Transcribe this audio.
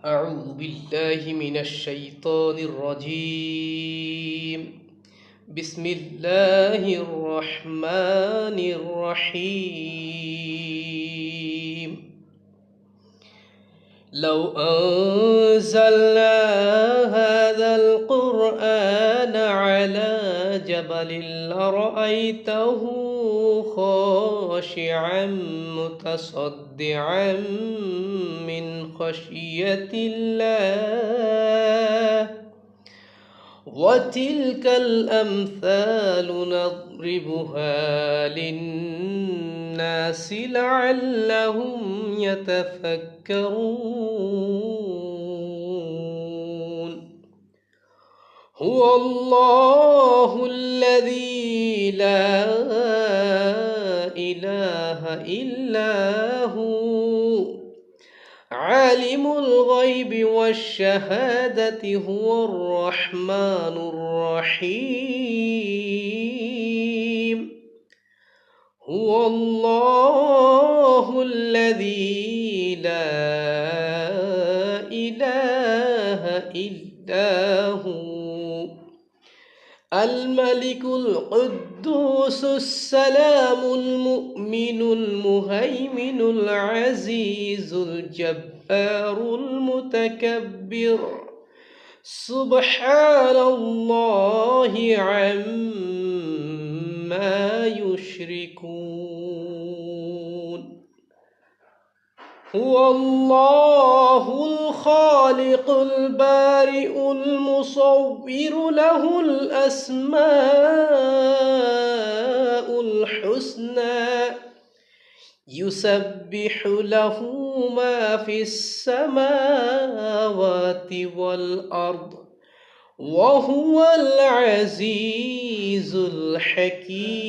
أعوذ بالله من الشيطان الرجيم. بسم الله الرحمن الرحيم. لو أنزلنا هذا القرآن على جبل لرأيته خاشعا متصدعا من خشية الله وتلك الأمثال نضربها للناس لعلهم يتفكرون. هو الله الذي لا إله إلا هو عالم الغيب والشهادة هو الرحمن الرحيم. هو الله الذي لا إله إلا هو الملك القدوس السلام المؤمن المهيمن العزيز الجبار المتكبر سبحان الله عما يشركون. هو الله الخالق البارئ المصور له الأسماء الحسنى يسبح له ما في السماوات والأرض وهو العزيز الحكيم.